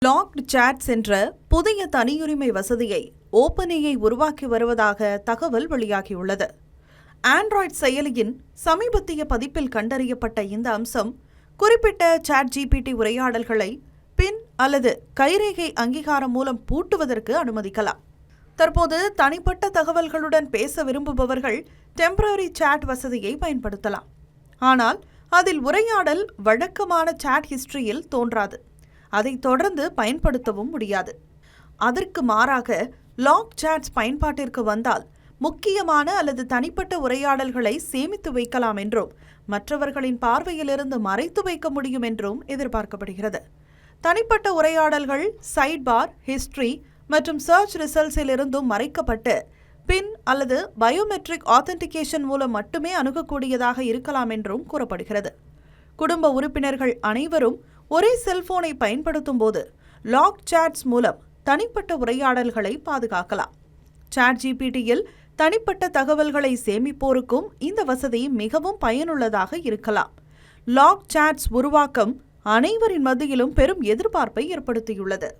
Logged சாட்ஸ் என்ற புதிய தனியுரிமை வசதியை ஓப்பன்ஏஐ உருவாக்கி வருவதாக தகவல் வெளியாகியுள்ளது. ஆண்ட்ராய்டு செயலியின் சமீபத்திய பதிப்பில் கண்டறியப்பட்ட இந்த அம்சம் குறிப்பிட்ட ChatGPT உரையாடல்களை பின் அல்லது கைரேகை அங்கீகாரம் மூலம் பூட்டுவதற்கு அனுமதிக்கலாம். தற்போது தனிப்பட்ட தகவல்களுடன் பேச விரும்புபவர்கள் டெம்பரரி சாட் வசதியை பயன்படுத்தலாம். ஆனால் அதில் உரையாடல் வழக்கமான சாட் ஹிஸ்டரியில் தோன்றாது. அதை தொடர்ந்து பயன்படுத்தவும் முடியாது. அதற்கு மாறாக லாக் சாட்ஸ் பயன்பாட்டிற்கு வந்தால் முக்கியமான அல்லது தனிப்பட்ட உரையாடல்களை சேமித்து வைக்கலாம் என்றும் மற்றவர்களின் பார்வையிலிருந்து மறைத்து வைக்க முடியும் என்றும் எதிர்பார்க்கப்படுகிறது. தனிப்பட்ட உரையாடல்கள் சைட் பார், ஹிஸ்டரி மற்றும் சர்ச் ரிசல்ட்ஸில் இருந்தும் மறைக்கப்பட்டு பின் அல்லது பயோமெட்ரிக் ஆத்தென்டிகேஷன் மூலம் மட்டுமே அணுகக்கூடியதாக இருக்கலாம் என்றும் கூறப்படுகிறது. குடும்ப உறுப்பினர்கள் அனைவரும் ஒரே செல்போனை பயன்படுத்தும் போது லாக் சாட்ஸ் மூலம் தனிப்பட்ட உரையாடல்களை பாதுகாக்கலாம். ChatGPTயில் தனிப்பட்ட தகவல்களை சேமிப்போருக்கும் இந்த வசதி மிகவும் பயனுள்ளதாக இருக்கலாம். லாக் சாட்ஸ் உருவாக்கம் அனைவரின் மத்தியிலும் பெரும் எதிர்பார்ப்பை ஏற்படுத்தியுள்ளது.